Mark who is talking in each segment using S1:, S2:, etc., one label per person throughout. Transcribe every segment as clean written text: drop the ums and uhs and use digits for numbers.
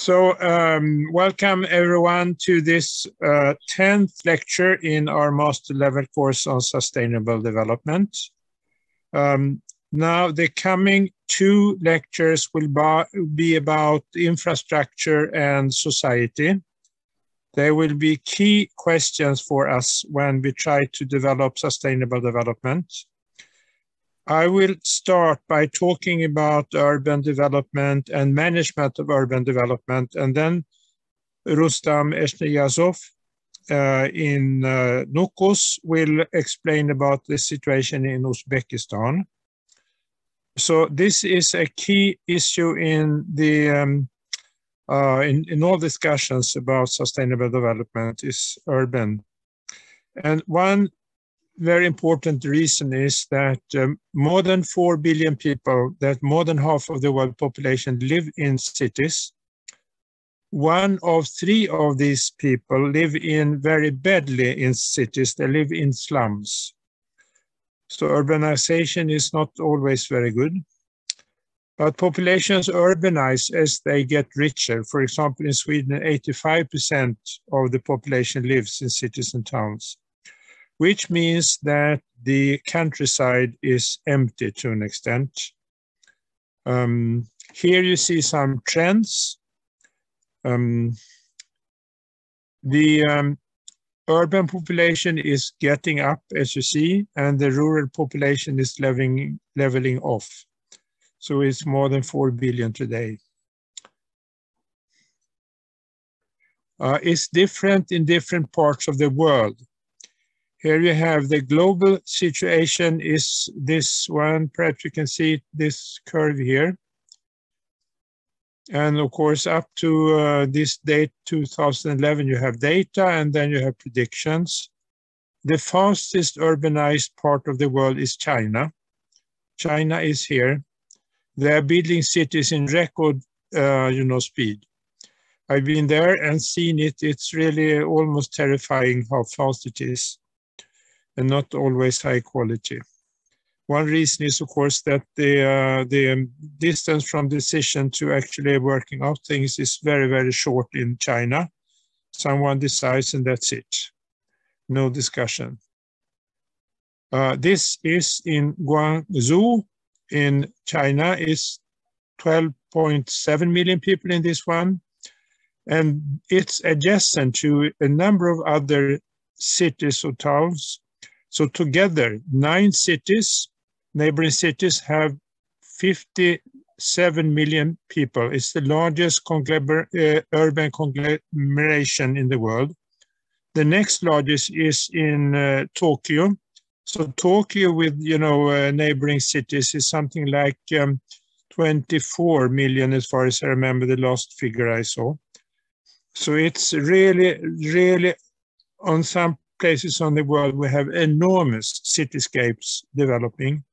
S1: Welcome everyone to this 10th lecture in our master level course on sustainable development. Now the coming two lectures will be about infrastructure and society. There will be key questions for us when we try to develop sustainable development. I will start by talking about urban development and management of urban development, and then Rustam Eshniyazov in Nukus will explain about the situation in Uzbekistan. So this is a key issue in the in all discussions about sustainable development is urban. And one very important reason is that more than 4 billion people, that more than half of the world population, live in cities. 1 of 3 of these people live in very badly in cities. They live in slums. So urbanization is not always very good. But populations urbanize as they get richer. For example, in Sweden, 85% of the population lives in cities and towns, which means that the countryside is empty to an extent. Here you see some trends. The urban population is getting up, as you see, and the rural population is leveling off. So it's more than 4 billion today. It's different in different parts of the world. Here you have the global situation is this one, perhaps you can see this curve here. And of course, up to this date, 2011, you have data and then you have predictions. The fastest urbanized part of the world is China. China is here. They are building cities in record, speed. I've been there and seen it. It's really almost terrifying how fast it is, and not always high quality. One reason is, of course, that the distance from decision to actually working out things is very, very short in China. Someone decides and that's it. No discussion. This is in Guangzhou in China. Is 12.7 million people in this one. And it's adjacent to a number of other cities or towns. So together, 9 cities, neighboring cities, have 57 million people. It's the largest urban conglomeration in the world. The next largest is in Tokyo. So Tokyo with, neighboring cities is something like 24 million, as far as I remember the last figure I saw. So it's really, really, on some places on the world, we have enormous cityscapes developing.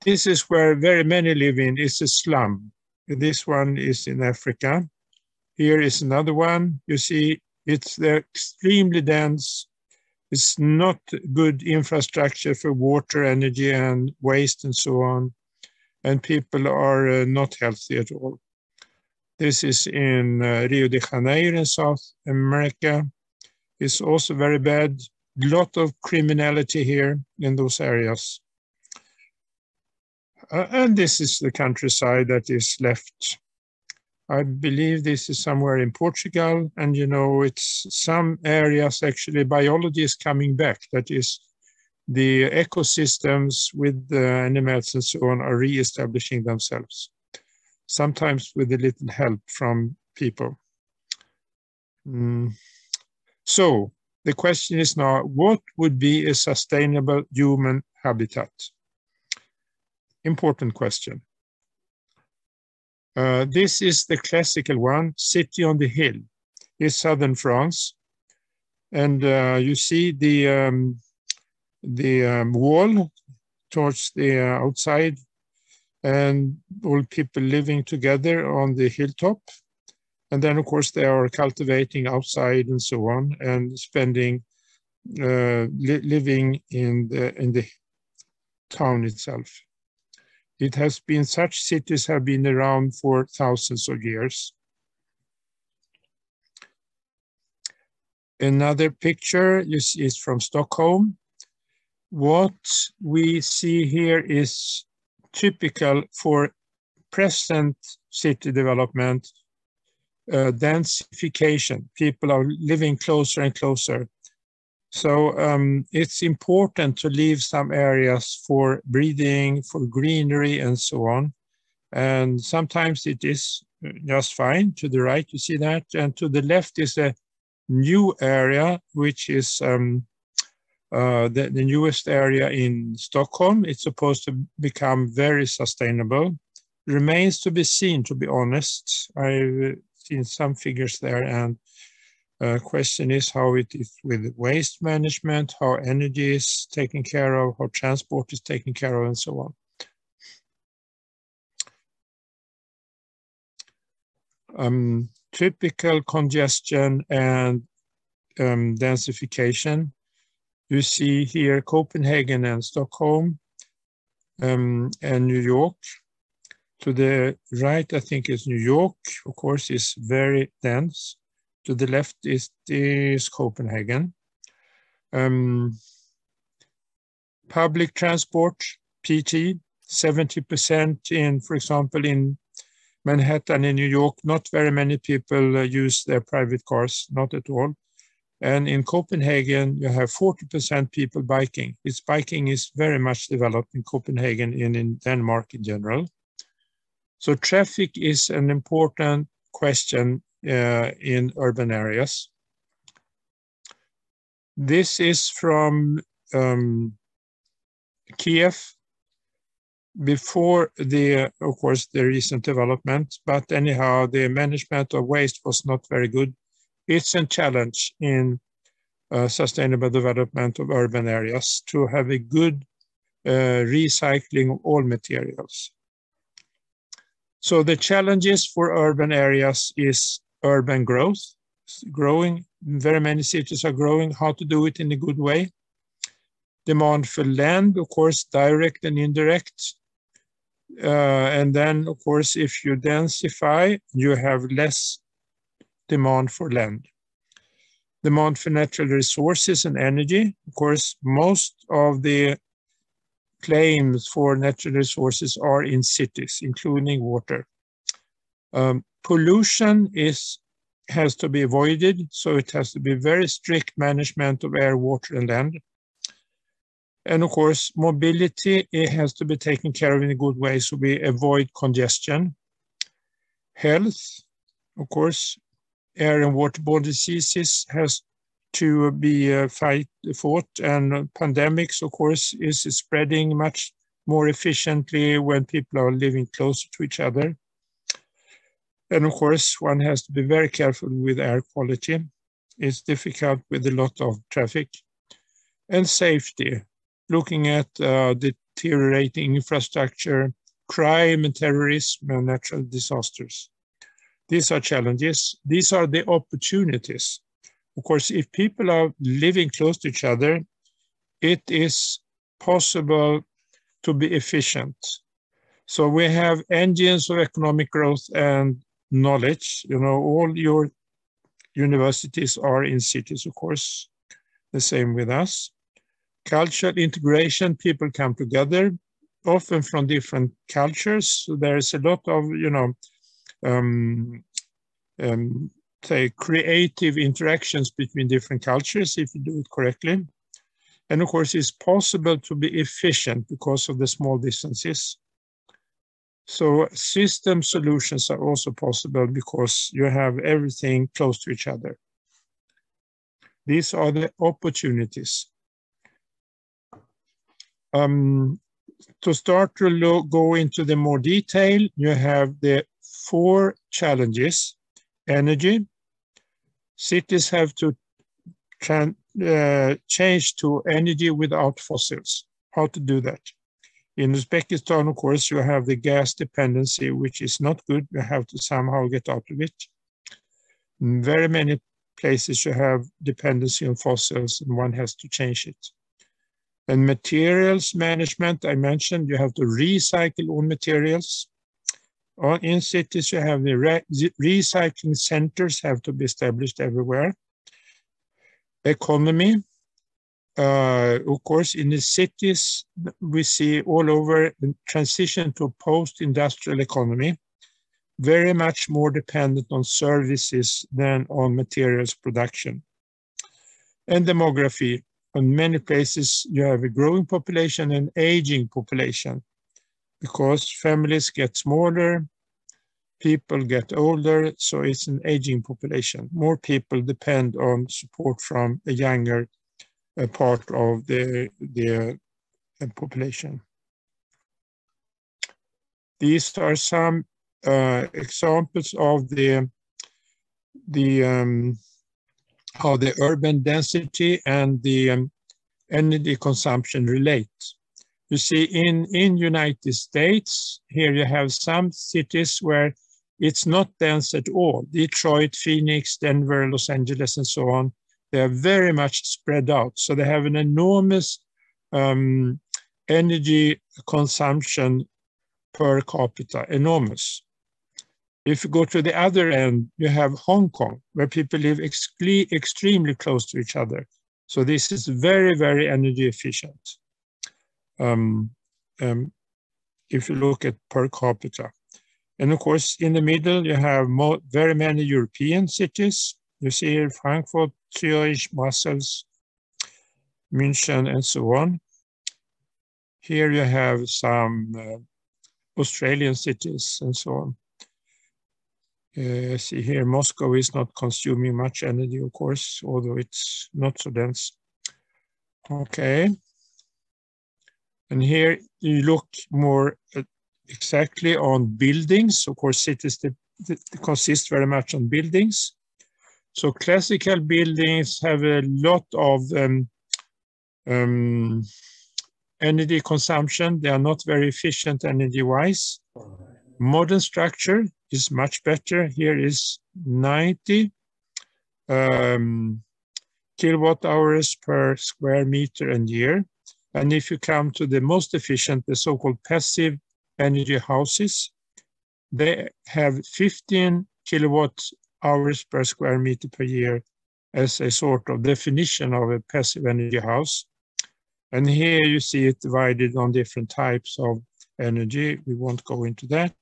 S1: This is where very many live in. It's a slum. This one is in Africa. Here is another one. You see, it's extremely dense. It's not good infrastructure for water, energy, and waste, and so on. And people are not healthy at all. This is in Rio de Janeiro in South America. It's also very bad. A lot of criminality here in those areas. And this is the countryside that is left. I believe this is somewhere in Portugal. And, it's some areas, actually, biology is coming back. That is, the ecosystems with the animals and so on are re-establishing themselves, sometimes with a little help from people. So the question is now, what would be a sustainable human habitat? Important question. This is the classical one, City on the Hill. It's southern France. And you see the wall towards the outside, and all people living together on the hilltop. And then, of course, they are cultivating outside and so on, and spending, living in the town itself. It has been, such cities have been around for thousands of years. Another picture is from Stockholm. What we see here is typical for present city development, densification. People are living closer and closer. So it's important to leave some areas for breathing, for greenery, and so on. And sometimes it is just fine. To the right, you see that. And to the left is a new area, which is the newest area in Stockholm. It's supposed to become very sustainable. Remains to be seen, to be honest. I've seen some figures there, and question is how it is with waste management, how energy is taken care of, how transport is taken care of, and so on. Typical congestion and densification. You see here Copenhagen and Stockholm and New York. To the right, I think is New York, of course, is very dense. To the left is Copenhagen. Public transport, PT, 70% in, for example, in Manhattan in New York, not very many people use their private cars, not at all. And in Copenhagen, you have 40% people biking. Biking is very much developed in Copenhagen and in Denmark in general. So traffic is an important question in urban areas. This is from Kiev, before of course, the recent development, but anyhow, the management of waste was not very good. It's a challenge in sustainable development of urban areas to have a good recycling of all materials. So the challenges for urban areas is urban growth, growing. Very many cities are growing. How to do it in a good way. Demand for land, of course, direct and indirect. And then, of course, if you densify, you have less demand for land. Demand for natural resources and energy. Of course, most of the claims for natural resources are in cities, including water. Pollution has to be avoided, so it has to be very strict management of air, water, and land. And of course, mobility, it has to be taken care of in a good way, so we avoid congestion. Health, of course, air and waterborne diseases has to be fought, and pandemics, of course, is spreading much more efficiently when people are living closer to each other. And of course, one has to be very careful with air quality. It's difficult with a lot of traffic. And safety, looking at deteriorating infrastructure, crime and terrorism, and natural disasters. These are challenges. These are the opportunities. Of course, if people are living close to each other, it is possible to be efficient. So we have engines of economic growth and knowledge. You know, all your universities are in cities, of course, the same with us. Cultural integration, people come together, often from different cultures. So there is a lot of, say, creative interactions between different cultures if you do it correctly. And of course, it's possible to be efficient because of the small distances. So system solutions are also possible because you have everything close to each other. These are the opportunities. To start to go into the more detail, you have the 4 challenges. Energy. Cities have to change to energy without fossils. How to do that? In Uzbekistan, of course, you have the gas dependency, which is not good. You have to somehow get out of it. In very many places you have dependency on fossils, and one has to change it. And materials management, I mentioned, you have to recycle all materials. In cities, you have the recycling centers have to be established everywhere. Economy, of course, in the cities, we see all over the transition to a post-industrial economy, very much more dependent on services than on materials production. And demography, in many places, you have a growing population and aging population because families get smaller, people get older, so it's an aging population. More people depend on support from a younger part of the population. These are some examples of how the urban density and the energy consumption relate. You see, in United States, here you have some cities where it's not dense at all. Detroit, Phoenix, Denver, Los Angeles, and so on. They are very much spread out. So they have an enormous energy consumption per capita, enormous. If you go to the other end, you have Hong Kong, where people live extremely close to each other. So this is very, very energy efficient. If you look at per capita. And of course, in the middle, you have very many European cities. You see here Frankfurt, Zurich, Brussels, München, and so on. Here you have some Australian cities and so on. See here, Moscow is not consuming much energy, of course, although it's not so dense. Okay. And here you look more exactly on buildings. Of course, cities consist very much on buildings. So classical buildings have a lot of energy consumption. They are not very efficient energy-wise. Modern structure is much better. Here is 90 kilowatt hours per square meter and year. And if you come to the most efficient, the so-called passive energy houses, they have 15 kilowatt hours per square meter per year as a sort of definition of a passive energy house. And here you see it divided on different types of energy. We won't go into that.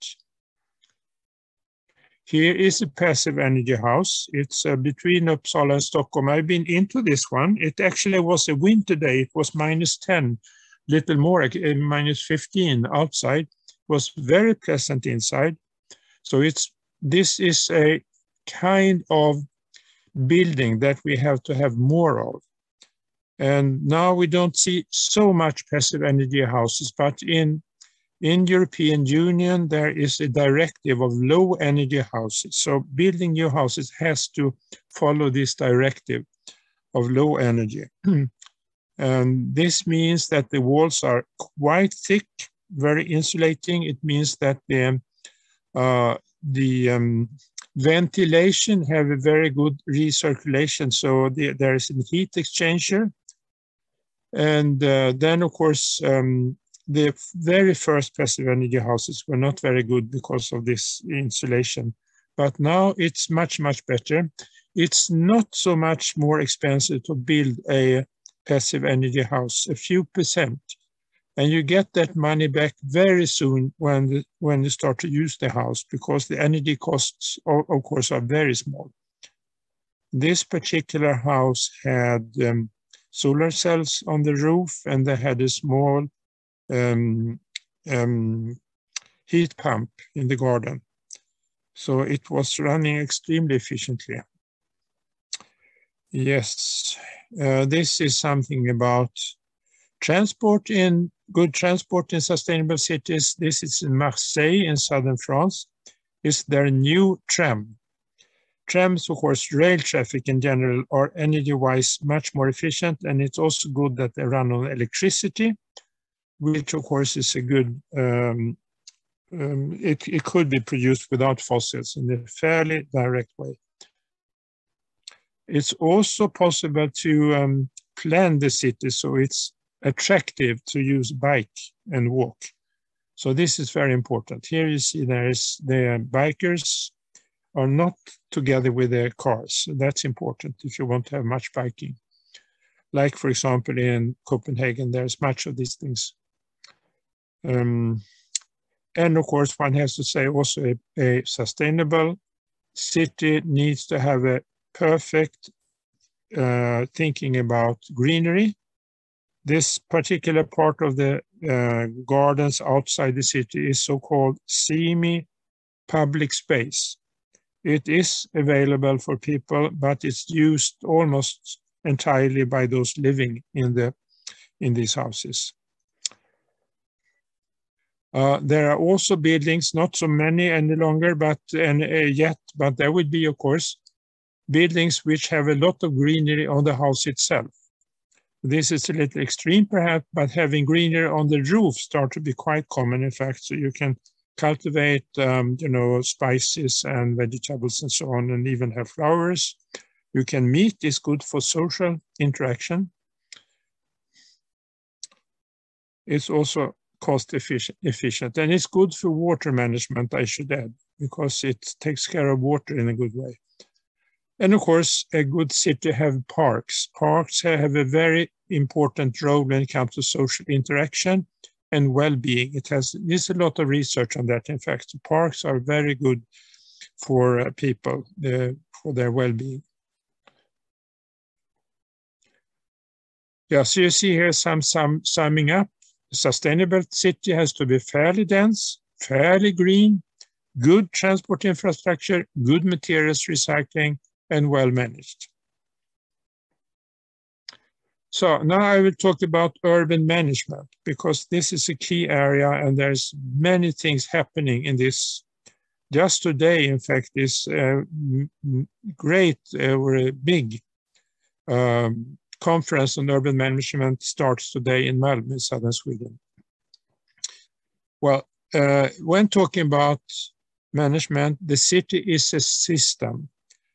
S1: Here is a passive energy house. It's between Uppsala and Stockholm. I've been into this one. It actually was a winter day. It was -10, little more, -15 outside. It was very pleasant inside. So this is a kind of building that we have to have more of. And now we don't see so much passive energy houses, but in European Union, there is a directive of low energy houses. So building new houses has to follow this directive of low energy. And this means that the walls are quite thick, very insulating. It means that the ventilation have a very good recirculation. So there is a heat exchanger. And then, of course, the very first passive energy houses were not very good because of this insulation. But now it's much, much better. It's not so much more expensive to build a passive energy house, a few percent. And you get that money back very soon when you start to use the house, because the energy costs, of course, are very small. This particular house had solar cells on the roof, and they had a small heat pump in the garden. So it was running extremely efficiently. Yes, this is something about good transport in sustainable cities. This is in Marseille in southern France. It's their new tram. Trams, of course, rail traffic in general are energy-wise much more efficient, and it's also good that they run on electricity, which of course is a good, it could be produced without fossils in a fairly direct way. It's also possible to plan the city so it's attractive to use bike and walk. So this is very important. Here you see the bikers are not together with their cars. That's important if you want to have much biking. Like, for example, in Copenhagen, there's much of these things. And of course, one has to say also a sustainable city needs to have a perfect thinking about greenery. This particular part of the gardens outside the city is so-called semi-public space. It is available for people, but it's used almost entirely by those living in these houses. There are also buildings, not so many any longer, but yet, but there would be, of course, buildings which have a lot of greenery on the house itself. This is a little extreme, perhaps, but having greenery on the roof starts to be quite common, in fact. So you can cultivate, spices and vegetables and so on, and even have flowers. You can meet. It's good for social interaction. It's also cost efficient, and it's good for water management, I should add, because it takes care of water in a good way. And of course, a good city have parks. Parks have a very important role when it comes to social interaction and well-being. There's a lot of research on that. In fact, parks are very good for people, for their well-being. Yeah, so you see here some summing up. A sustainable city has to be fairly dense, fairly green, good transport infrastructure, good materials recycling, and well managed. So now I will talk about urban management, because this is a key area and there's many things happening in this. Just today, in fact, this great or a big conference on urban management starts today in Malmö, in southern Sweden. Well, when talking about management, the city is a system.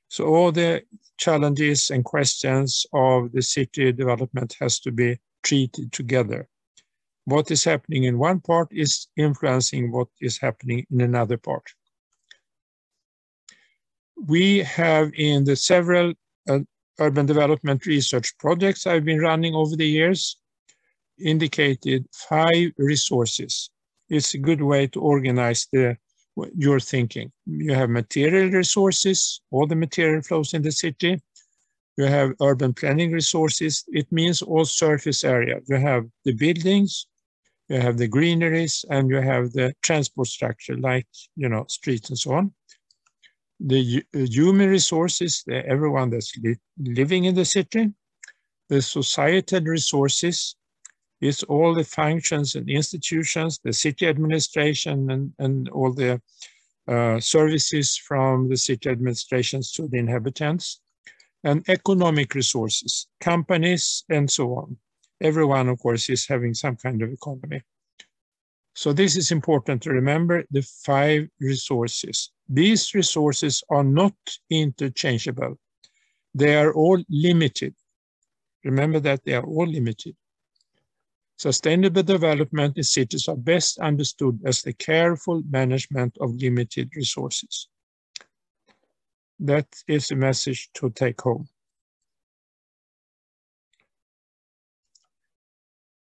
S1: So all the challenges and questions of the city development has to be treated together. What is happening in one part is influencing what is happening in another part. We have in the several urban development research projects I've been running over the years indicated 5 resources. It's a good way to organize your thinking. You have material resources, all the material flows in the city. You have urban planning resources. It means all surface area. You have the buildings, you have the greeneries, and you have the transport structure like, streets and so on. The human resources, everyone that's living in the city. The societal resources is all the functions and institutions, the city administration and all the services from the city administrations to the inhabitants. And economic resources, companies and so on. Everyone, of course, is having some kind of economy. So this is important to remember, the 5 resources. These resources are not interchangeable. They are all limited. Remember that they are all limited. Sustainable development in cities are best understood as the careful management of limited resources. That is a message to take home.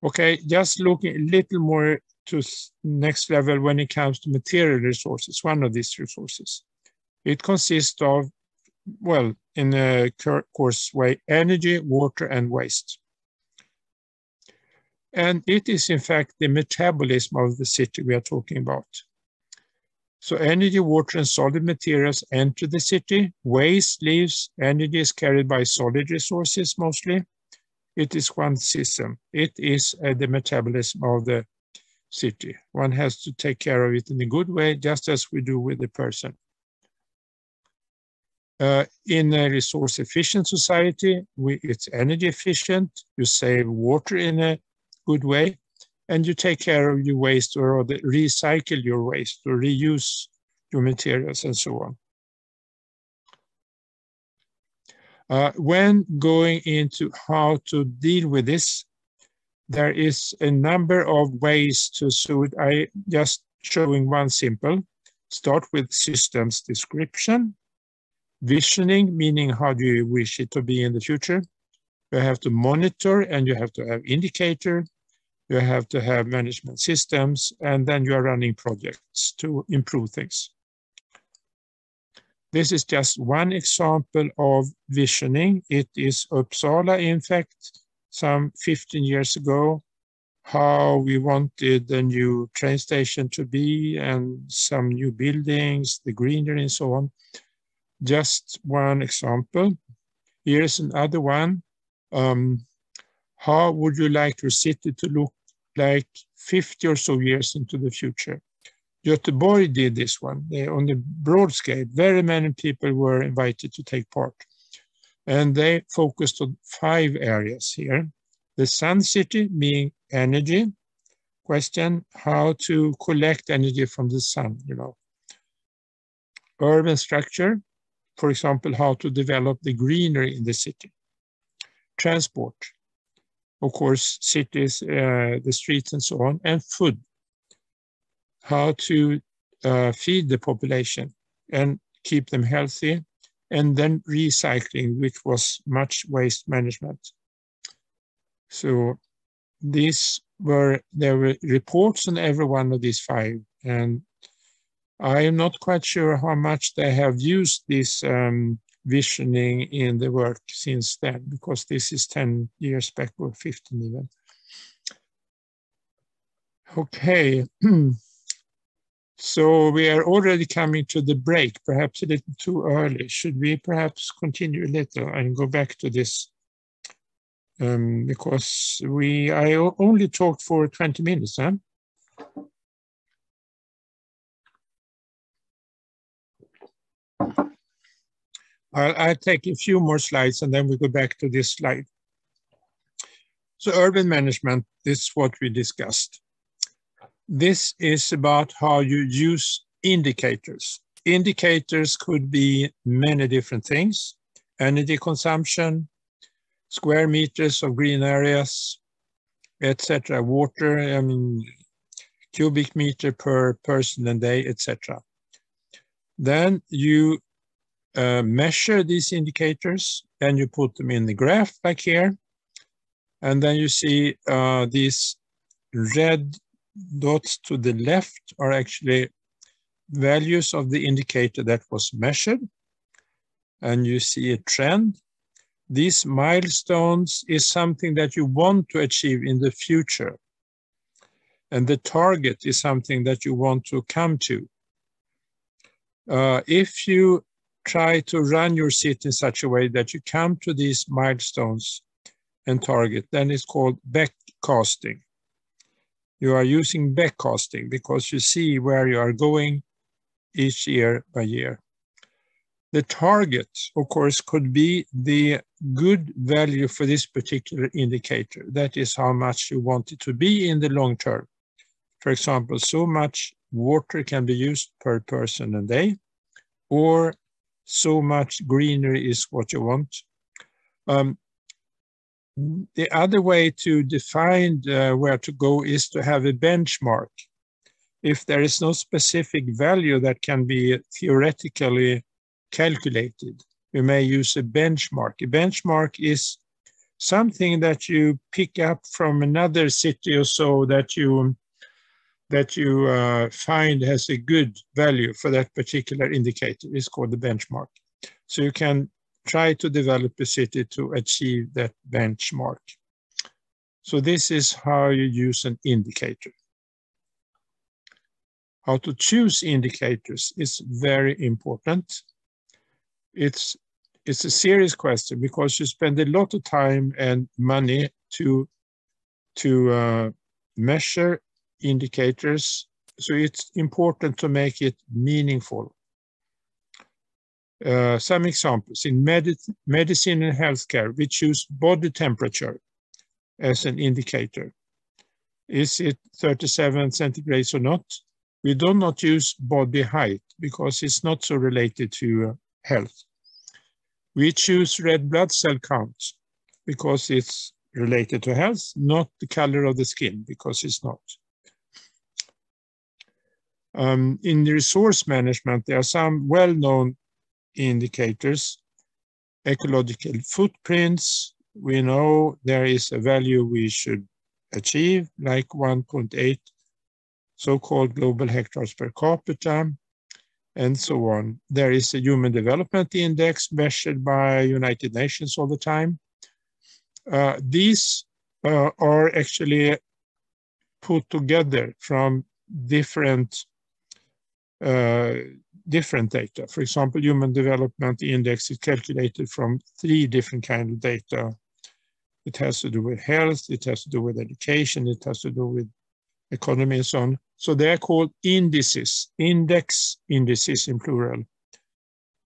S1: Okay, just looking a little more to next level when it comes to material resources, one of these resources. It consists of, well, in a coarse way, energy, water, and waste. And it is, in fact, the metabolism of the city we are talking about. So energy, water, and solid materials enter the city. Waste leaves. Energy is carried by solid resources mostly. It is one system. It is the metabolism of the city. One has to take care of it in a good way, just as we do with the person. In a resource-efficient society, it's energy efficient. You save water in a good way, and you take care of your waste, or recycle your waste, or reuse your materials, and so on. When going into how to deal with this, There is a number of ways to do it. I just showing one simple. Start with systems description. Visioning, meaning how do you wish it to be in the future. You have to monitor and you have to have indicator. You have to have management systems, and then you are running projects to improve things. This is just one example of visioning. It is Uppsala, in fact, some 15 years ago, how we wanted the new train station to be and some new buildings, the greenery and so on. Just one example. Here's another one. How would you like your city to look like 50 or so years into the future? Göteborg did this one on the broad scale. Very many people were invited to take part. And they focused on 5 areas here. The sun city, meaning energy. Question, how to collect energy from the sun, you know. Urban structure, for example, how to develop the greenery in the city. Transport, of course, cities, the streets and so on. And food, how to feed the population and keep them healthy. And then recycling, which was much waste management. So there were reports on every one of these 5, and I am not quite sure how much they have used this visioning in the work since then, because this is 10 years back or 15 even. Okay, so we are already coming to the break, perhaps a little too early. Should we perhaps continue a little and go back to this? Because I only talked for 20 minutes, huh? I'll take a few more slides and then we go back to this slide. So urban management, this is what we discussed. This is about how you use indicators. Indicators could be many different things: energy consumption, square meters of green areas, etc. Water, I mean, cubic meter per person and day, etc. Then you measure these indicators and you put them in the graph like here. And then you see these red dots to the left are actually values of the indicator that was measured. And you see a trend. These milestones is something that you want to achieve in the future. And the target is something that you want to come to. If you try to run your city in such a way that you come to these milestones and target, then it's called backcasting. You are using backcasting because you see where you are going each year by year. The target, of course, could be the good value for this particular indicator. That is how much you want it to be in the long term. For example, so much water can be used per person a day, or so much greenery is what you want. The other way to define where to go is to have a benchmark. If there is no specific value that can be theoretically calculated, you may use a benchmark. A benchmark is something that you pick up from another city or so that you find has a good value for that particular indicator. It's called the benchmark. So you can try to develop a city to achieve that benchmark. So this is how you use an indicator. How to choose indicators is very important. It's a serious question because you spend a lot of time and money to measure indicators. So it's important to make it meaningful. Some examples. In medicine and healthcare, we choose body temperature as an indicator. Is it 37 centigrades or not? We do not use body height because it's not so related to health. We choose red blood cell count because it's related to health, not the color of the skin, because it's not. In the resource management, there are some well-known indicators. Ecological footprints, we know there is a value we should achieve, like 1.8 so-called global hectares per capita, and so on. There is a Human Development Index measured by United Nations all the time. These are actually put together from different data. For example, Human Development Index is calculated from 3 different kinds of data. It has to do with health, it has to do with education, it has to do with economy and so on. So they are called indices, indices in plural.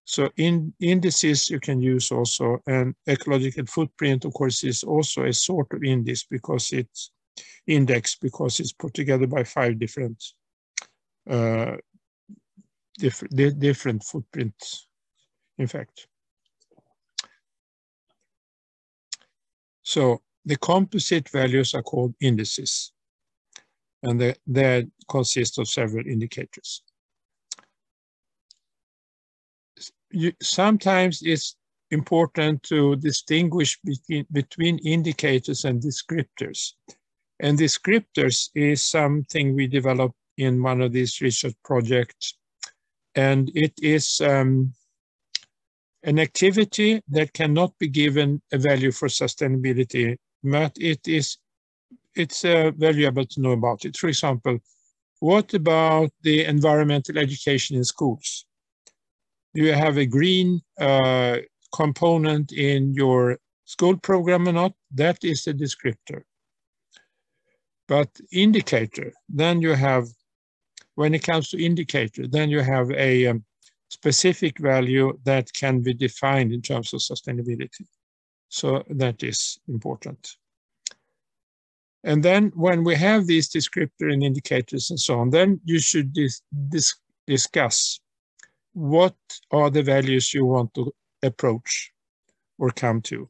S1: So indices you can use also, and ecological footprint, of course, is also a sort of index because it's put together by 5 different different footprints, in fact. So the composite values are called indices, and they consist of several indicators. Sometimes it's important to distinguish between indicators and descriptors. And descriptors is something we developed in one of these research projects. And it is an activity that cannot be given a value for sustainability, but it's valuable to know about it. For example, what about the environmental education in schools? Do you have a green component in your school program or not? That is a descriptor. But indicator, then you have, when it comes to indicator, then you have a specific value that can be defined in terms of sustainability. So that is important. And then when we have these descriptors and indicators and so on, then you should discuss what are the values you want to approach or come to.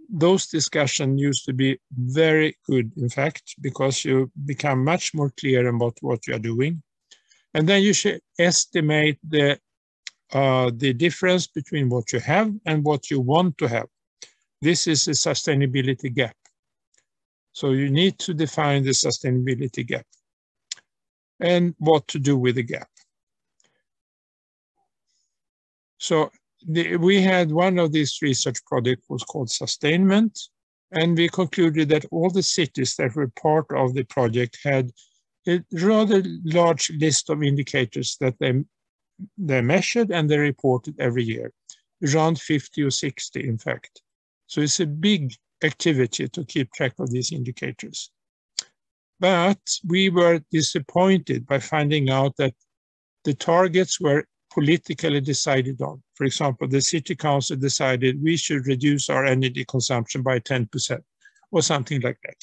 S1: Those discussions used to be very good, in fact, because you become much more clear about what you are doing. And then you should estimate the difference between what you have and what you want to have. This is a sustainability gap. So you need to define the sustainability gap and what to do with the gap. So we had one of these research projects was called Sustainment, and we concluded that all the cities that were part of the project had a rather large list of indicators that they measured and they reported every year, around 50 or 60, in fact. So it's a big activity to keep track of these indicators. But we were disappointed by finding out that the targets were politically decided on. For example, the city council decided we should reduce our energy consumption by 10% or something like that.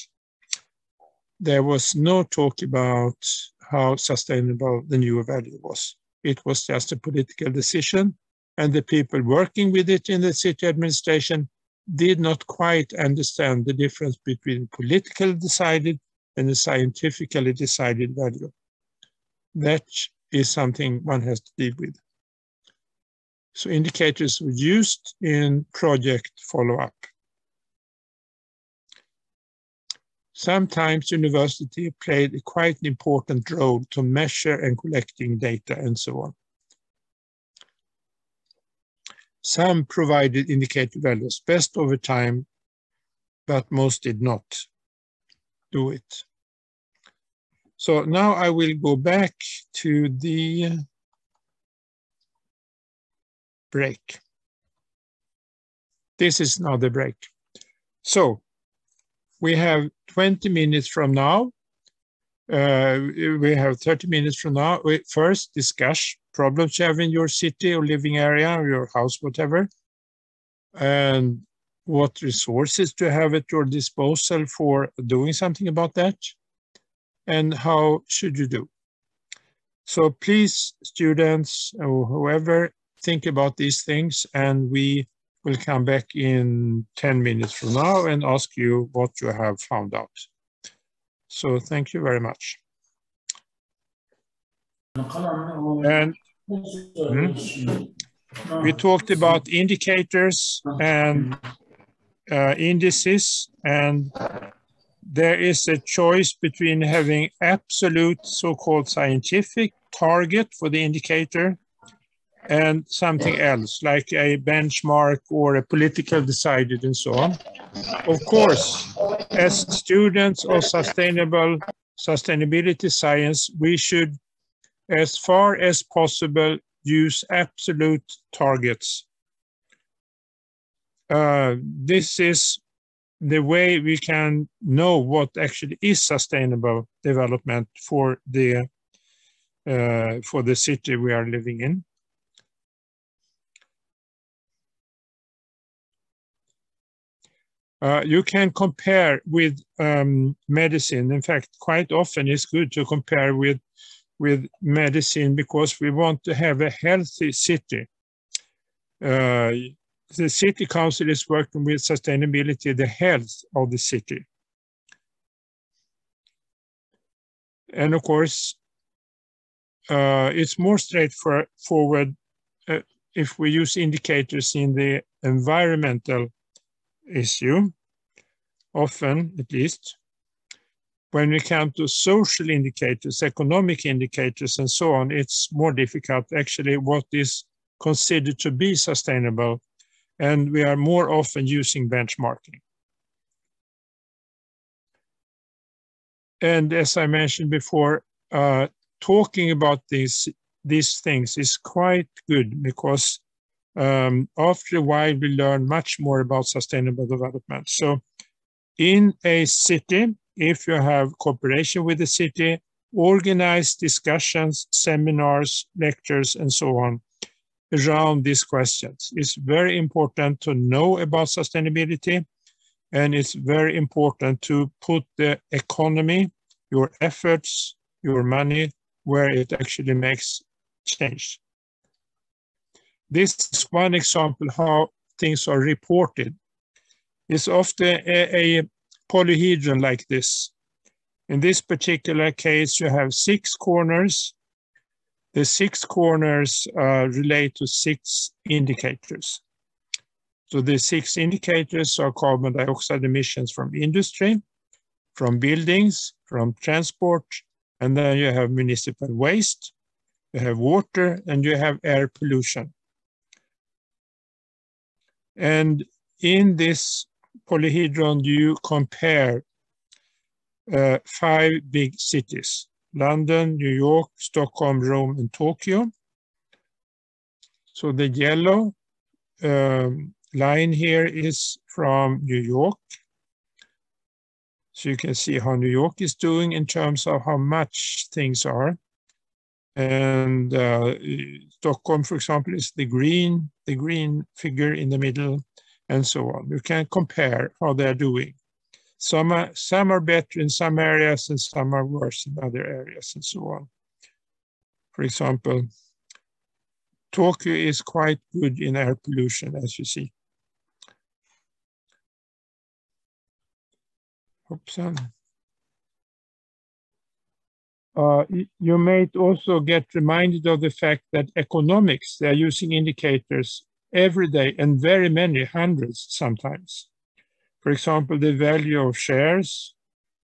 S1: There was no talk about how sustainable the new value was. It was just a political decision, and the people working with it in the city administration did not quite understand the difference between politically decided and the scientifically decided value. That is something one has to deal with. So indicators were used in project follow-up. Sometimes university played a quite important role to measure and collecting data and so on. Some provided indicator values best over time, but most did not do it. So now I will go back to the break. This is now the break. So we have 20 minutes from now. We have 30 minutes from now. We first discuss problems you have in your city or living area or your house, whatever, and what resources do you have at your disposal for doing something about that, and how should you do. So please, students or whoever, think about these things, and we will come back in 10 minutes from now and ask you what you have found out. So thank you very much. And we talked about indicators and indices, and there is a choice between having absolute so-called scientific target for the indicator and something else, like a benchmark or a political decided and so on. Of course, as students of sustainability science, we should, as far as possible, use absolute targets. This is the way we can know what actually is sustainable development for the city we are living in. You can compare with medicine. In fact, quite often it's good to compare with medicine because we want to have a healthy city. The city council is working with sustainability, the health of the city. And of course, it's more straightforward if we use indicators in the environmental issue, often at least. When we come to social indicators, economic indicators, and so on, it's more difficult actually what is considered to be sustainable, and we are more often using benchmarking. And as I mentioned before, talking about these things is quite good because after a while we learn much more about sustainable development. So in a city, if you have cooperation with the city, organize discussions, seminars, lectures, and so on around these questions. It's very important to know about sustainability, and it's very important to put the economy, your efforts, your money, where it actually makes change. This is one example how things are reported. It's often a polyhedron like this. In this particular case, you have 6 corners. The 6 corners relate to 6 indicators. So the 6 indicators are carbon dioxide emissions from industry, from buildings, from transport, and then you have municipal waste, you have water, and you have air pollution. And in this polyhedron, you compare 5 big cities: London, New York, Stockholm, Rome, and Tokyo. So the yellow line here is from New York. So you can see how New York is doing in terms of how much things are. And Stockholm, for example, is the green figure in the middle, and so on. You can compare how they're doing. Some are better in some areas and some are worse in other areas, and so on. For example, Tokyo is quite good in air pollution, as you see. You may also get reminded of the fact that economics, they're using indicators every day, and very many, hundreds sometimes. For example, the value of shares,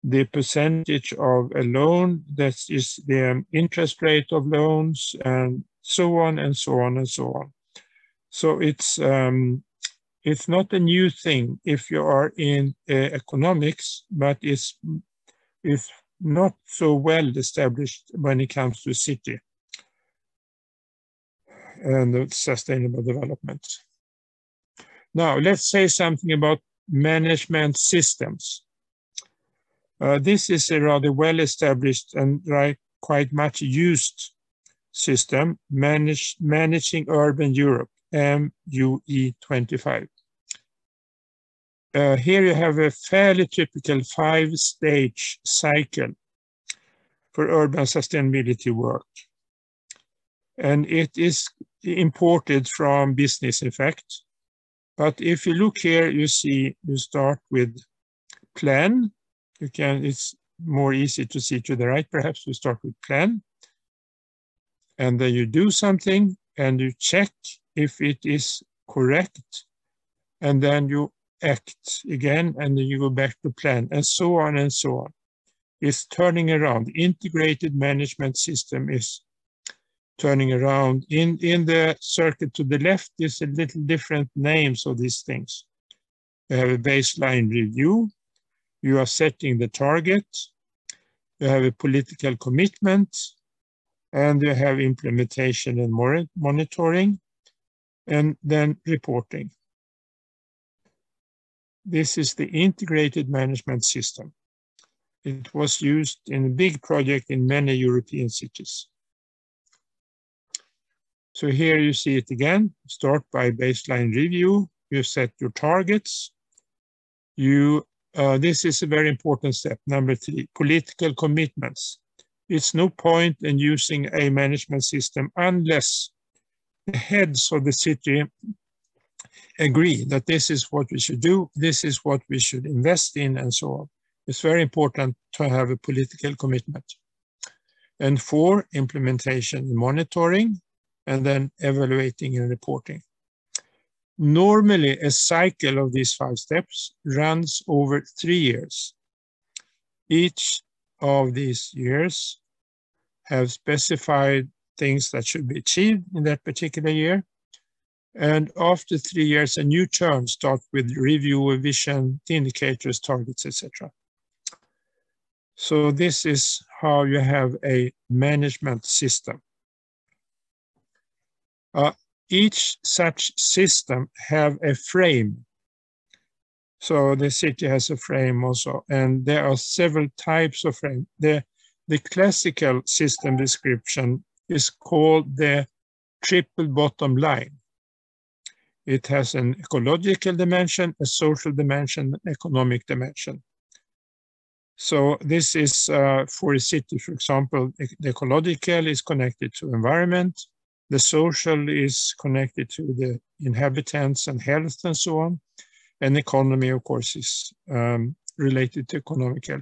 S1: the percentage of a loan, that is the interest rate of loans, and so on and so on and so on. So it's not a new thing if you are in economics, but it's not so well established when it comes to city and sustainable development. Now, let's say something about management systems. This is a rather well-established and quite much used system, Managing Urban Europe, MUE 25. Here you have a fairly typical 5-stage cycle for urban sustainability work. And it is imported from business, in fact. But if you look here, you see you start with plan. It's more easy to see to the right, perhaps. You start with plan. And then you do something and you check if it is correct. And then you act again, and then you go back to plan, and so on and so on. It's turning around. The integrated management system is turning around. In the circuit to the left is a little different names of these things. You have a baseline review. You are setting the target. You have a political commitment. And you have implementation and monitoring. And then reporting. This is the integrated management system. It was used in a big project in many European cities. So here you see it again. Start by baseline review. You set your targets. This is a very important step. Number 3, political commitments. It's no point in using a management system unless the heads of the city agree that this is what we should do, this is what we should invest in, and so on. It's very important to have a political commitment. And 4, implementation and monitoring, and then evaluating and reporting. Normally, a cycle of these 5 steps runs over 3 years. Each of these years have specified things that should be achieved in that particular year. And after 3 years, a new term starts with review of vision, indicators, targets, etc. So this is how you have a management system. Each such system have a frame. So the city has a frame also, and there are several types of frame. The classical system description is called the triple bottom line. It has an ecological dimension, a social dimension, an economic dimension. So this is for a city, for example, the ecological is connected to environment, the social is connected to the inhabitants and health and so on, and economy, of course, is related to economical.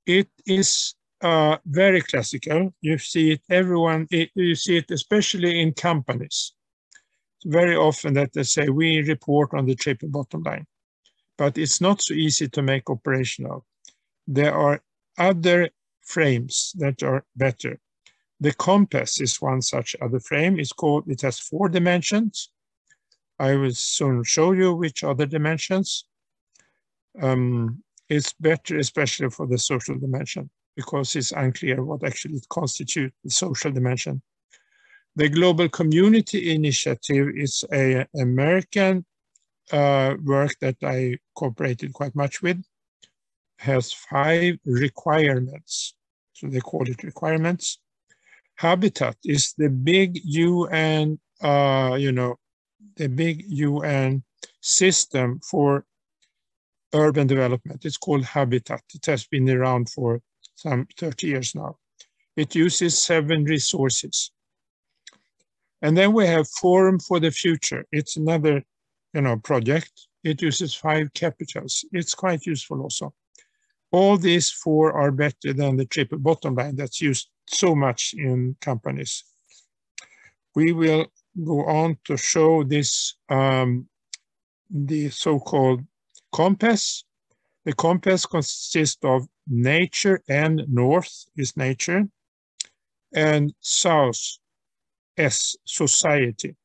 S1: It is very classical. You see it, you see it especially in companies. Very often that they say, we report on the triple bottom line, but it's not so easy to make operational. There are other frames that are better. The compass is one such other frame. It has 4 dimensions. I will soon show you which are the dimensions. It's better, especially for the social dimension, because it's unclear what actually constitutes the social dimension. The Global Community Initiative is an American work that I cooperated quite much with. Has 5 requirements, so they call it requirements. Habitat is the big UN, the big UN system for urban development. It's called Habitat. It has been around for some 30 years now. It uses 7 resources. And then we have Forum for the Future. It's another, project. It uses 5 capitals. It's quite useful also. All these 4 are better than the triple bottom line that's used so much in companies. We will go on to show this, the so-called compass. The compass consists of nature, and north is nature, and south, S, society.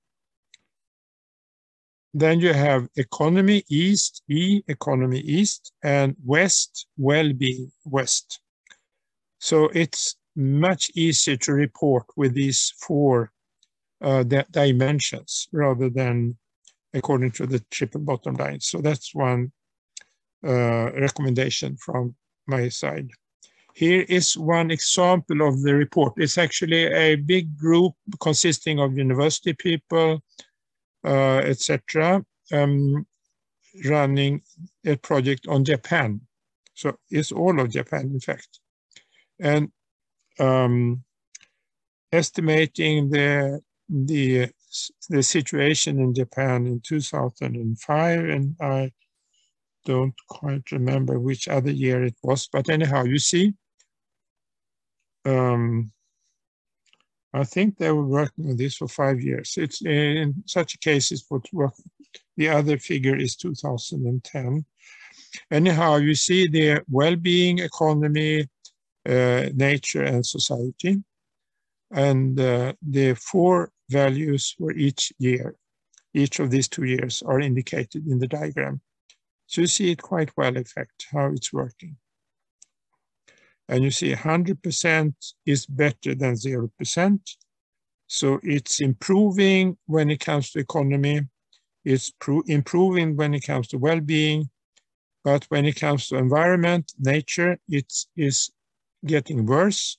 S1: Then you have economy, east, E, economy, east, and west, well-being, west. So it's much easier to report with these 4 dimensions rather than according to the triple bottom line. So that's one recommendation from my side. Here is one example of the report. It's actually a big group consisting of university people, etc., running a project on Japan. So it's all of Japan, in fact. And estimating the the situation in Japan in 2005, and I don't quite remember which other year it was, but anyhow, you see, I think they were working on this for 5 years. It's in such a case, it's what work. The other figure is 2010. Anyhow, you see the well-being, economy, nature, and society, and the 4 values for each year. Each of these 2 years are indicated in the diagram. So you see it quite well, in fact, how it's working. And you see 100% is better than 0%. So it's improving when it comes to economy. It's improving when it comes to well-being. But when it comes to environment, nature, it is getting worse.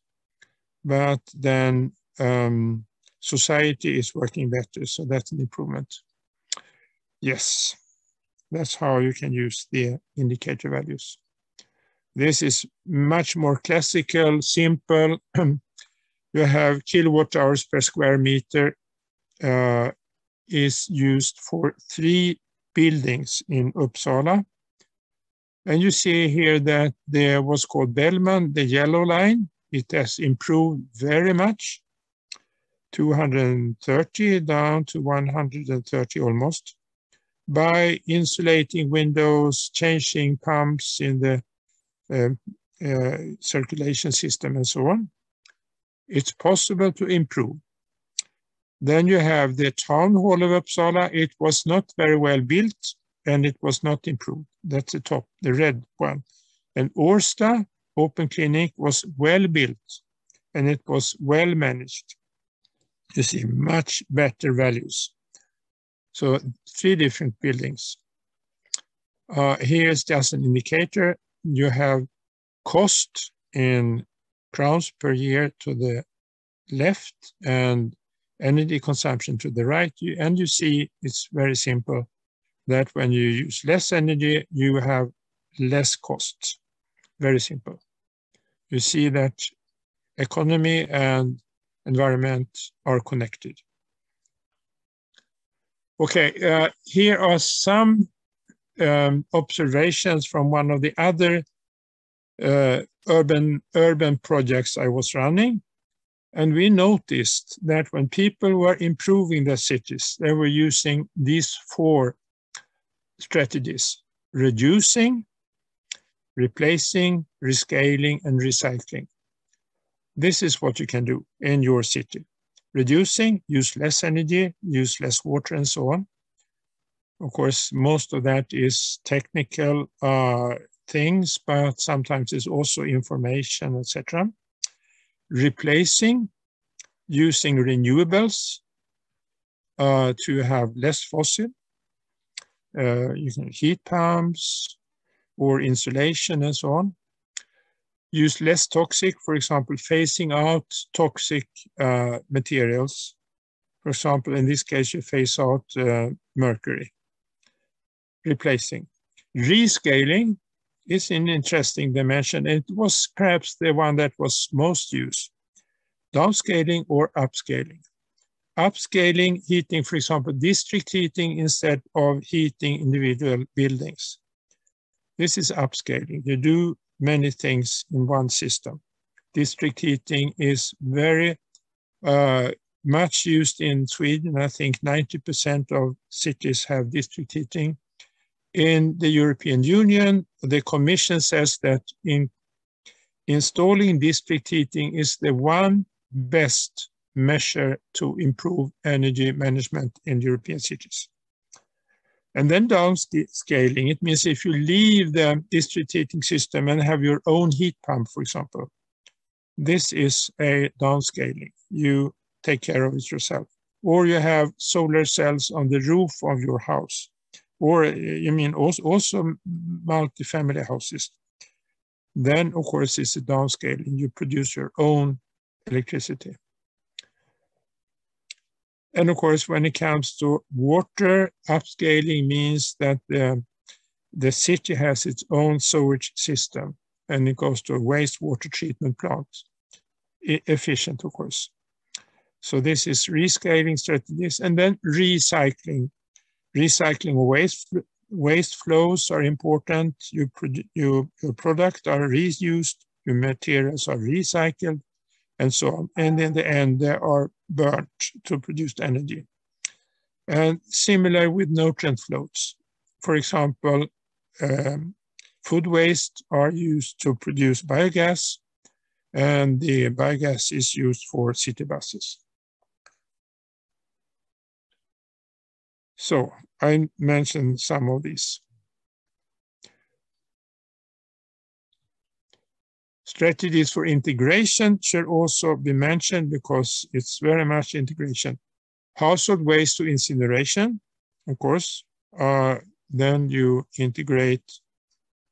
S1: But then society is working better. So that's an improvement. Yes, that's how you can use the indicator values. This is much more classical, simple. You have kilowatt hours per square meter is used for 3 buildings in Uppsala. And you see here that there was called Bellman, the yellow line. It has improved very much, 230 down to 130 almost, by insulating windows, changing pumps in the circulation system and so on. It's possible to improve. Then you have the town hall of Uppsala. It was not very well built and it was not improved. That's the top, the red one. And Årsta open clinic was well built and it was well managed. You see much better values. So 3 different buildings. Here's just an indicator. You have cost in crowns per year to the left and energy consumption to the right. And you see it's very simple that when you use less energy, you have less costs. Very simple. You see that economy and environment are connected. Okay, here are some observations from one of the other urban projects I was running. And we noticed that when people were improving their cities, they were using these 4 strategies: reducing, replacing, rescaling, and recycling. This is what you can do in your city. Reducing, use less energy, use less water, and so on. Of course, most of that is technical things, but sometimes it's also information, etc. Replacing, using renewables to have less fossil, using heat pumps or insulation and so on. Use less toxic, for example, phasing out toxic materials. For example, in this case, you phase out mercury. Replacing. Rescaling is an interesting dimension. It was perhaps the one that was most used. Downscaling or upscaling. Upscaling, heating, for example, district heating instead of heating individual buildings. This is upscaling. You do many things in one system. District heating is very much used in Sweden. I think 90% of cities have district heating. In the European Union, the Commission says that installing district heating is the one best measure to improve energy management in European cities. And then downscaling, it means if you leave the district heating system and have your own heat pump, for example, this is a downscaling. You take care of it yourself. Or you have solar cells on the roof of your house. Or you mean also multi-family houses. Then, of course, it's a downscaling. You produce your own electricity. And of course, when it comes to water, upscaling means that the city has its own sewage system and it goes to a wastewater treatment plant. Efficient, of course. So this is rescaling strategies, and then recycling. Recycling waste flows are important. Your products are reused, your materials are recycled, and so on. And in the end, they are burnt to produce energy. And similar with nutrient flows. For example, food waste are used to produce biogas, and the biogas is used for city buses. So I mentioned some of these. Strategies for integration should also be mentioned because it's very much integration. Household waste to incineration, of course, then you integrate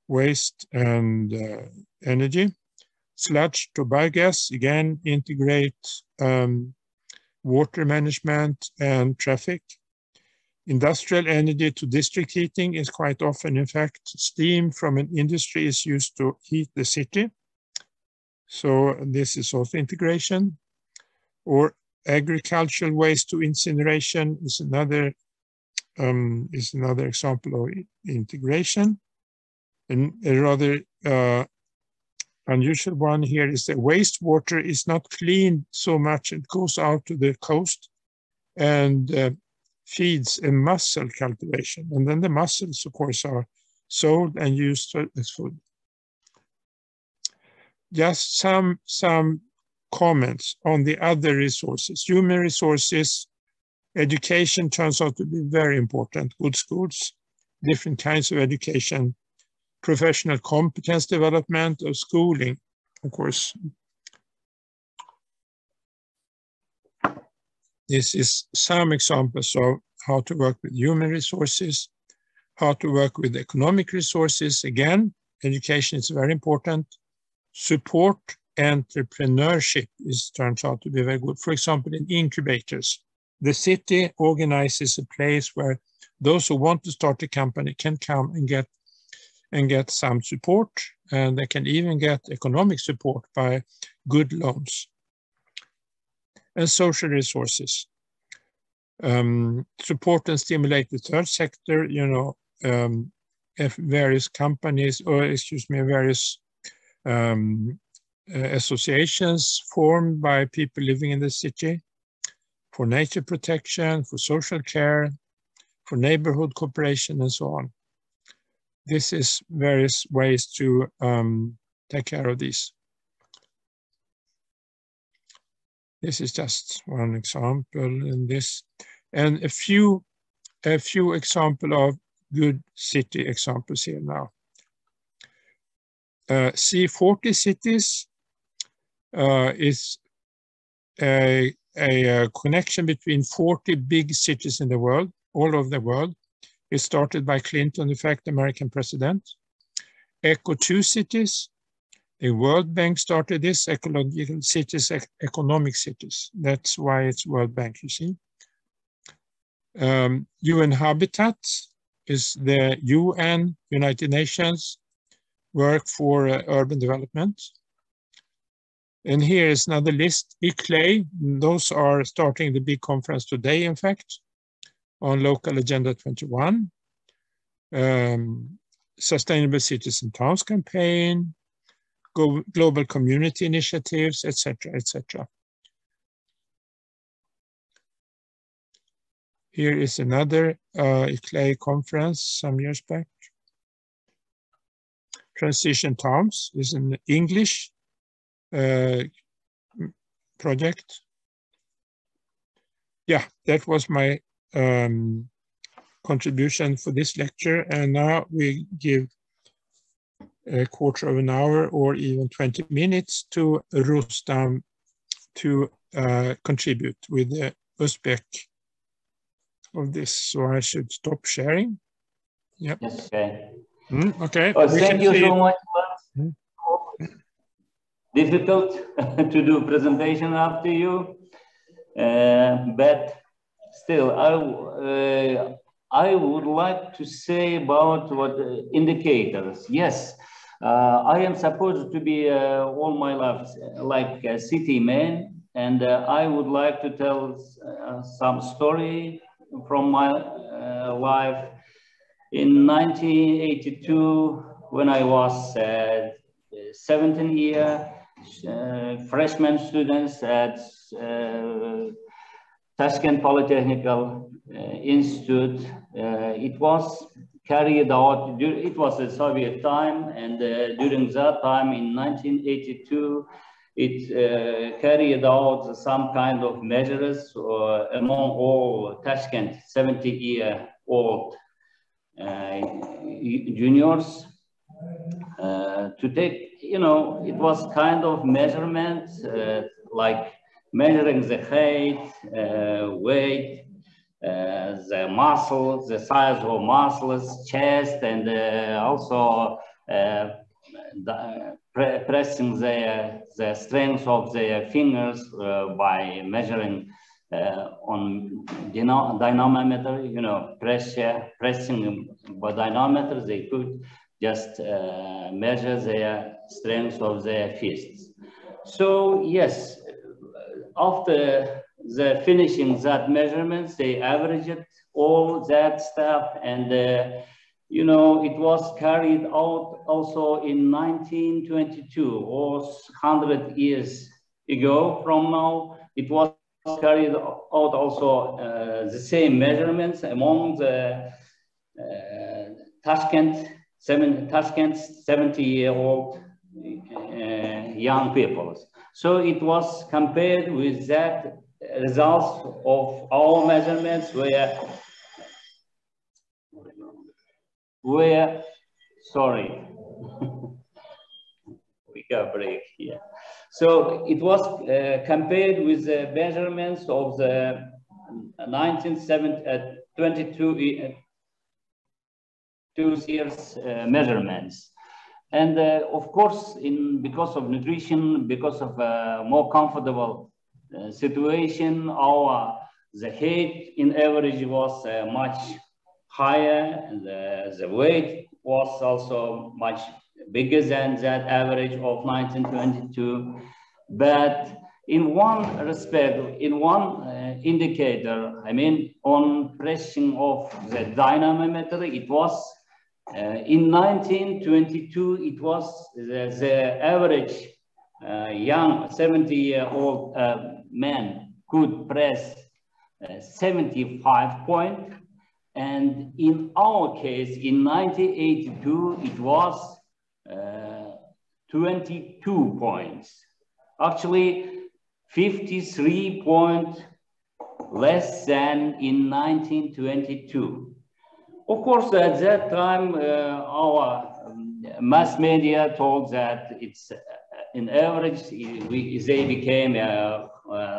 S1: waste and energy. Sludge to biogas, again, integrate water management and traffic. Industrial energy to district heating is quite often, in fact, steam from an industry is used to heat the city. So this is also integration. Or agricultural waste to incineration is another example of integration. And a rather unusual one here is that wastewater is not cleaned so much. It goes out to the coast and feeds a mussel cultivation. And then the mussels, of course, are sold and used as food. Just some comments on the other resources. Human resources, education turns out to be very important. Good schools, different kinds of education, professional competence development or schooling, of course. This is some examples of how to work with human resources, how to work with economic resources. Again, education is very important. Support entrepreneurship turns out to be very good. For example, in incubators, the city organizes a place where those who want to start a company can come and get some support, and they can even get economic support by good loans. And social resources. Support and stimulate the third sector, if various companies, various associations formed by people living in the city for nature protection, for social care, for neighborhood cooperation, and so on. This is various ways to take care of these. This is just one example in this, and a few examples of good city examples here now. C40 cities is a connection between 40 big cities in the world, all over the world. It started by Clinton, in fact, American president. Eco2 cities. The World Bank started this, ecological cities, economic cities. That's why it's World Bank, you see. UN Habitat is the UN, United Nations, work for urban development. And here is another list, ICLEI. Those are starting the big conference today, in fact, on Local Agenda 21. Sustainable Cities and Towns Campaign, global community initiatives, etc., etc. Here is another ICLEI conference some years back. Transition Towns is an English project. Yeah, that was my contribution for this lecture, and now we give a quarter of an hour or even 20 minutes to Rustam to contribute with the Uzbek of this. So I should stop sharing. Yep.
S2: Yes, okay.
S1: Okay.
S2: Oh, thank you so much. Difficult to do presentation after you, but still, I would like to say about what indicators. Yes, I am supposed to be all my life like a city man, and I would like to tell some story from my life. In 1982, when I was 17 year freshman students at Tashkent Polytechnical Institute, it was carried out, it was a Soviet time, and during that time in 1982, it carried out some kind of measures among all Tashkent 70-year-old juniors to take, it was kind of measurement, like measuring the height, weight, the muscles, the size of muscles, chest, and also pressing the strength of their fingers by measuring on dynamometer, pressing by dynamometer, they could just measure their strength of their fists. So yes, after the finishing that measurements, they averaged all that stuff, and it was carried out also in 1922, or 100 years ago from now. It was carried out also the same measurements among the Tashkent 70-year-old young people. So it was compared with that results of our measurements where sorry, we got a break here. So it was compared with the measurements of the 22 years measurements. And of course, because of nutrition, because of a more comfortable situation, the height in average was much higher, and the weight was also much bigger than that average of 1922. But in one respect, in one indicator, on pressing of the dynamometer, it was in 1922, it was the average young 70-year-old man could press 75 points. And in our case, in 1982, it was 22 points. Actually, 53 points less than in 1922. Of course, at that time, our mass media told that it's in average, they became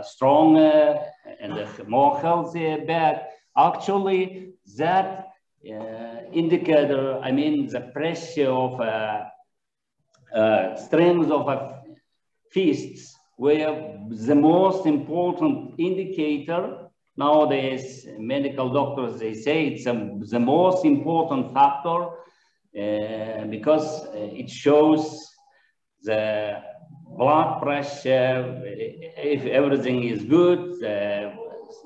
S2: stronger and more healthy, but actually that indicator, the pressure of strength of fists were the most important indicator. Nowadays, medical doctors, they say it's the most important factor because it shows the blood pressure. If everything is good, the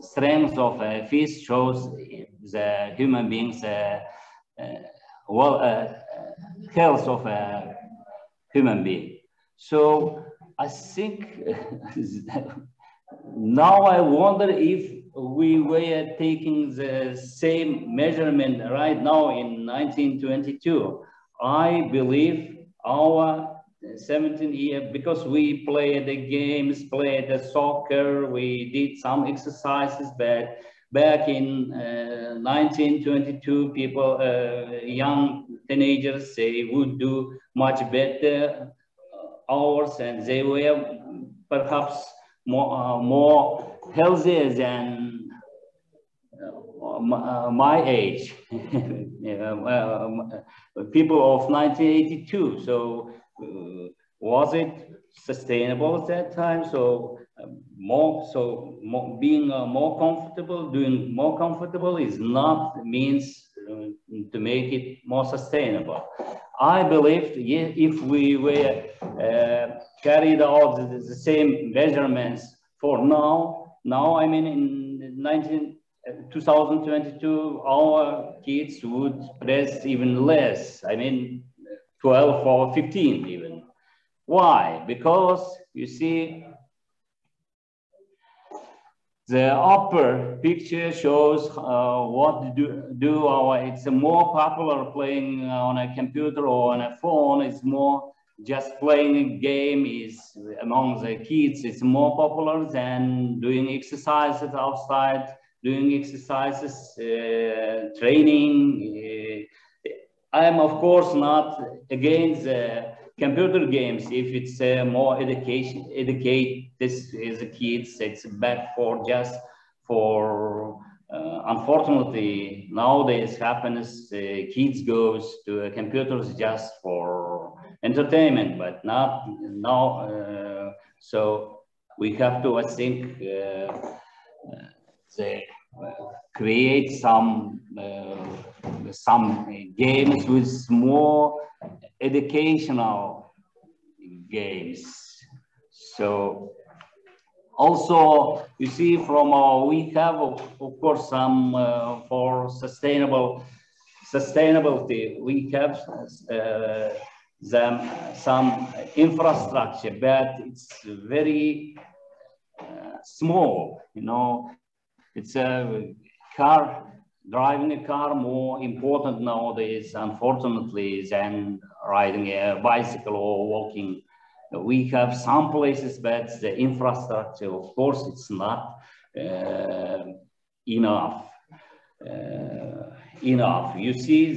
S2: strength of a fist shows the human being's health of a human being. So I think now I wonder if we were taking the same measurement right now in 1922. I believe our 17-year, because we played the games, played the soccer, we did some exercises, but back in 1922, people, young teenagers, they would do much better hours, and they were perhaps more healthier than my age, people of 1982. So was it sustainable at that time? So being more comfortable, doing more comfortable is not means to make it more sustainable. I believe if we were carried out the same measurements for now, I mean, in 2022, our kids would press even less. I mean, 12 or 15 even. Why? Because you see, the upper picture shows what do our, it's a more popular playing on a computer or on a phone. It's more just playing a game is among the kids. It's more popular than doing exercises outside, doing exercises, training. I am of course not against computer games if it's more educate this is the kids. It's bad for just for unfortunately nowadays happens kids goes to computers just for entertainment, but not now. So we have to, I think, create some games with more educational games. So also you see from we have of course some for sustainability we have some infrastructure, but it's very small, you know. It's a driving a car more important nowadays, unfortunately, than riding a bicycle or walking. We have some places, but the infrastructure, of course, it's not enough. You see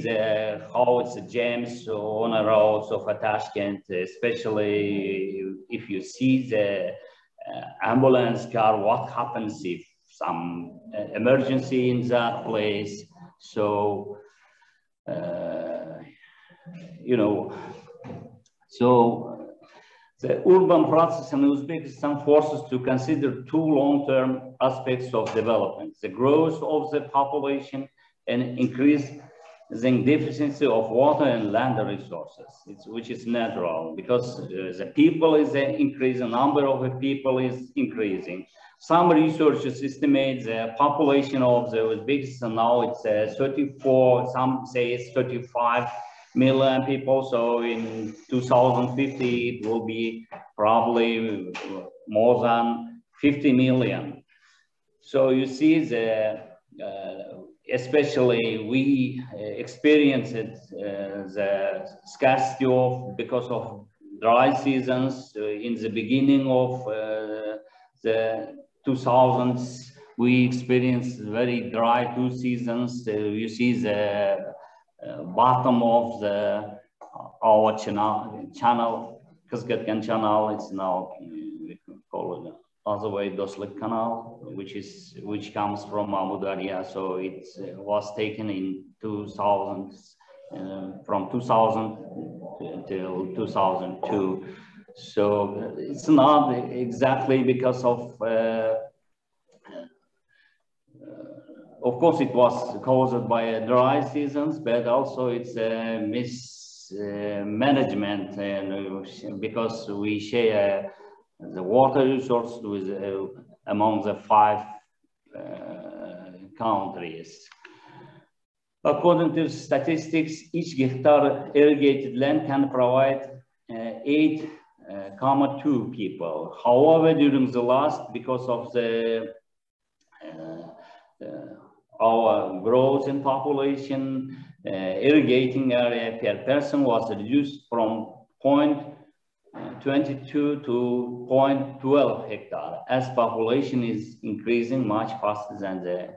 S2: how it's jams on the roads of Tashkent, especially if you see the ambulance car, what happens if some emergency in that place. So, you know, so the urban process in Uzbekistan forces to consider two long-term aspects of development: the growth of the population and increasing deficiency of water and land resources, which is natural because the people is increasing, the number of people is increasing. Some researchers estimate the population of the Uzbekistan now it's 34, some say it's 35 million people. So in 2050, it will be probably more than 50 million. So you see especially we experienced the scarcity of, because of dry seasons in the beginning of the 2000s. We experienced very dry 2 seasons. You see the bottom of our channel, Kızılköken channel. It's now we call it other way Dostluk Canal, which comes from Abu Dhabi. So it was taken in 2000, from 2000 till 2002. So it's not exactly because of course it was caused by dry seasons, but also it's a mismanagement, and because we share the water resource with among the 5 countries. According to statistics, each hectare irrigated land can provide 8,2 people. However, during the last, because of the our growth in population, irrigating area per person was reduced from 0.22 to 0.12 hectare, as population is increasing much faster than the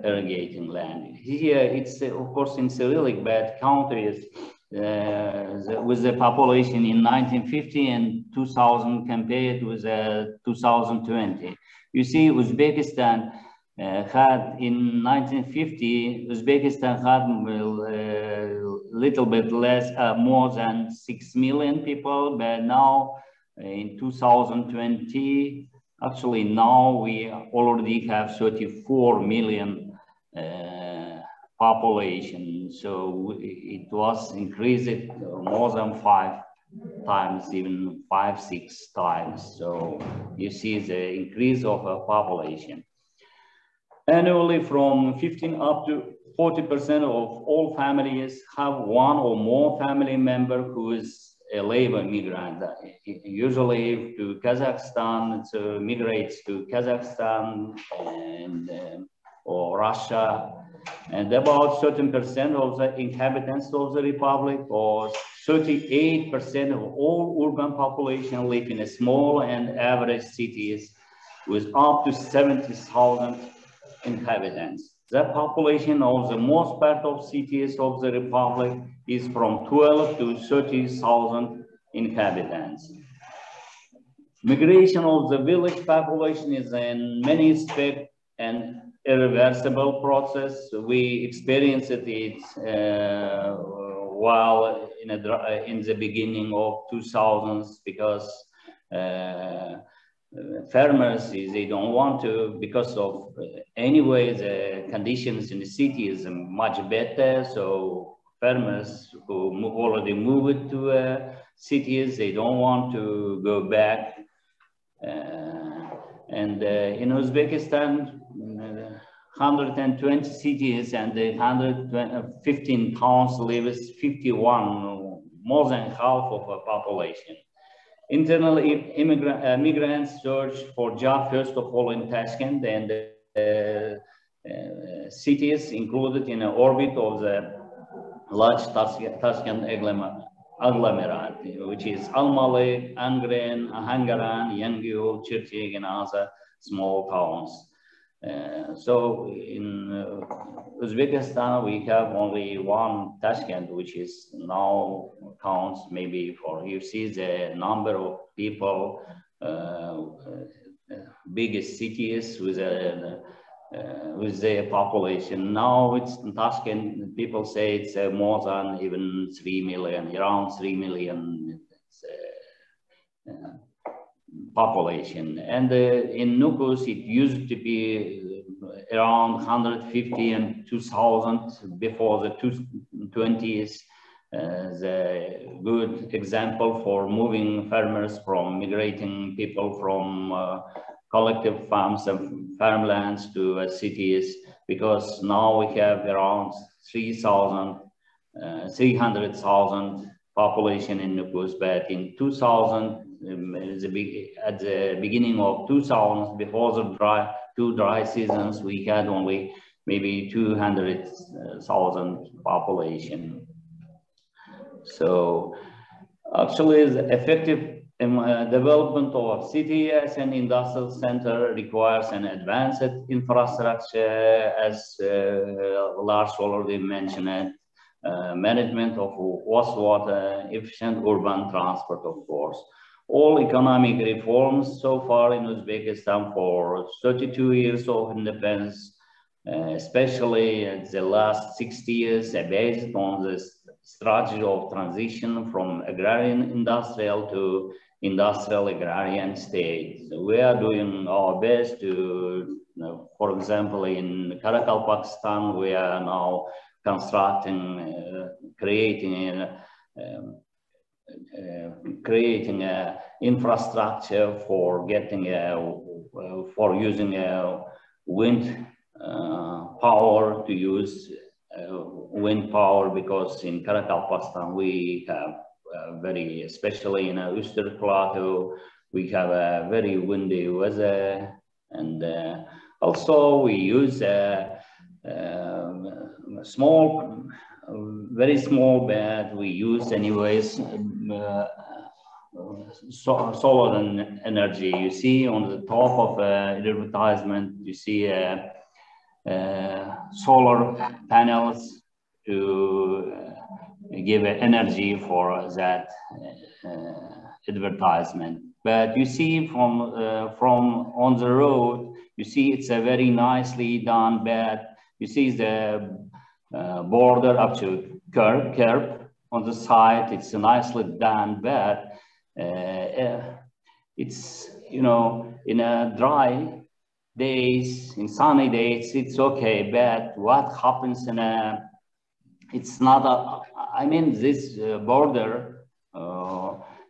S2: irrigating land. Here, it's of course in Cyrillic bad countries with the population in 1950 and 2000 compared with 2020. You see, Uzbekistan had in 1950, Uzbekistan had a little bit less, more than 6 million people, but now in 2020, actually now we already have 34 million population. So it was increased more than times, even 5, 6 times. So you see the increase of a population. Annually, from 15 up to 40% of all families have one or more family member who is a labor migrant. Usually to Kazakhstan, it migrates to Kazakhstan and or Russia, and about 13% of the inhabitants of the republic, or 38% of all urban population live in a small and average cities with up to 70,000 inhabitants. The population of the most part of cities of the republic is from 12 to 30,000 inhabitants. Migration of the village population is in many respects an irreversible process. We experienced it while in the beginning of 2000s, because farmers, they don't want to, because of anyway the conditions in the city is much better. So farmers who already moved to cities, they don't want to go back. And in Uzbekistan, 120 cities and 115 towns lives 51, more than half of a population. Internal migrants search for jobs, first of all, in Tashkent, and cities included in an orbit of the large Tashkent agglomerate, which is Almaly, Angren, Ahangaran, Yangyul, Chirchig, and other small towns. So in Uzbekistan, we have only one Tashkent, which is now counts maybe for, you see the number of people, biggest cities with their population. Now it's in Tashkent, people say it's more than even 3 million, around 3 million population. And in Nukus, it used to be around 150 and 2,000 before the 20s. The good example for moving farmers from migrating people from collective farms and farmlands to cities, because now we have around 300,000 population in Nukus, but in 2000, at the beginning of 2000, before the two dry seasons, we had only maybe 200,000 population. So actually, the effective development of a city as an industrial center requires an advanced infrastructure, as Lars already mentioned, management of wastewater, efficient urban transport, of course. All economic reforms so far in Uzbekistan for 32 years of independence, especially the last 60 years, are based on the strategy of transition from agrarian industrial to industrial agrarian state. So we are doing our best to, for example, in Karakalpak, we are now constructing, creating a infrastructure for getting for using wind power, to use wind power, because in Karakalpak we have very, especially in Uster Plateau, we have a very windy weather, and also we use small, very small, but we use anyways solar energy. You see on the top of the advertisement, you see solar panels to give energy for that advertisement. But you see from on the road, you see it's a very nicely done bed. You see the border up to curb on the side. It's a nicely done bed. It's, you know, in a dry days, in sunny days, it's okay. But what happens in it's not a, I mean, this border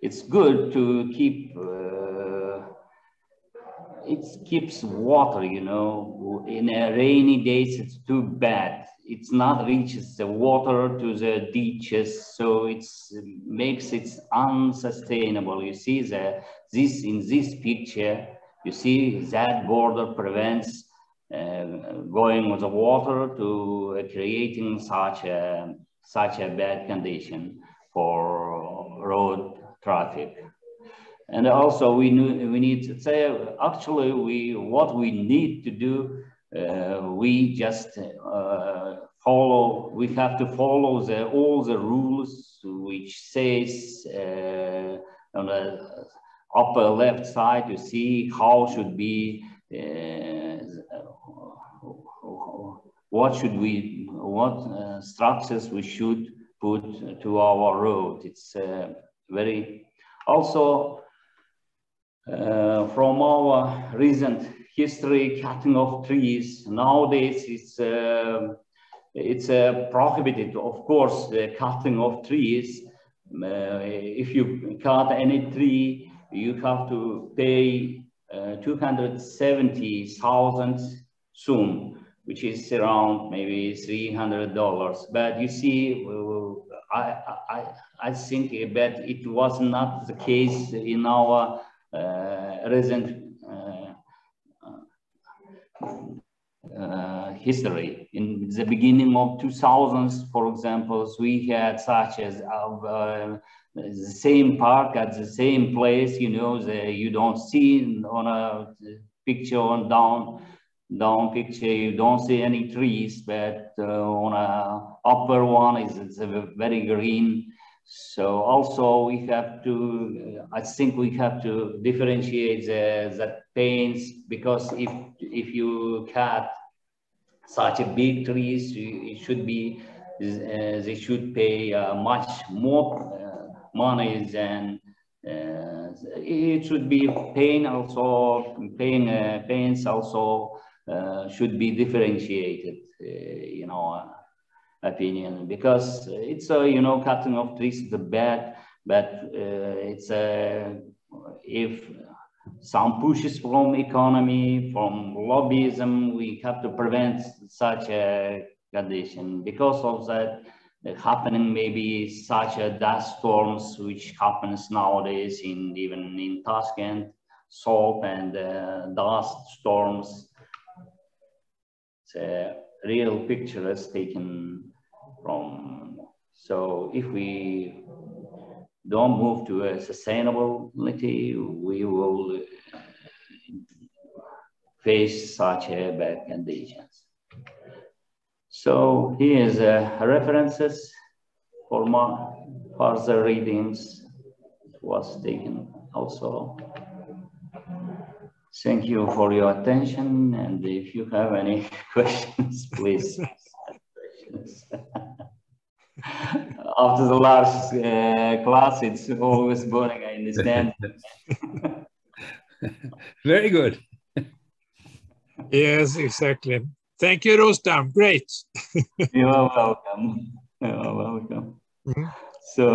S2: it's good to keep. It keeps water, you know. In a rainy days, it's too bad. It's not reaches the water to the ditches, so it makes it unsustainable. You see in this picture, you see that border prevents going with the water to creating such a bad condition for road traffic. And also we need to say, actually, what we need to do, we just we have to follow all the rules which says on the upper left side, you see how should be, what structures we should put to our road. It's very, also, from our recent history, cutting of trees, nowadays it's prohibited, of course, the cutting of trees. If you cut any tree, you have to pay 270,000 soon, which is around maybe $300. But you see, I think that it was not the case in our recent history. In the beginning of 2000s, for example, we had such as the same park at the same place, you know, you don't see on a picture on down picture, you don't see any trees, but on a upper one it's very green. So also we have to, I think we have to differentiate the pains, because if you cut such a big trees, it should be, they should pay much more money than it should be pains also should be differentiated, you know, opinion, because it's you know, cutting of trees is bad, but it's if some pushes from economy, from lobbyism, we have to prevent such a condition. Because of that happening, maybe such a dust storms which happens nowadays even in Tashkent, salt and dust storms. It's a real picture is taken from. So if we don't move to a sustainability, we will face such a bad conditions. So here's references for more further readings. It was taken also. Thank you for your attention, and if you have any questions, please. After the last class, it's always boring, I understand.
S3: Very good.
S1: Yes, exactly. Thank you, Rustam. Great.
S2: You are welcome. You are welcome.
S1: Mm-hmm.
S2: So.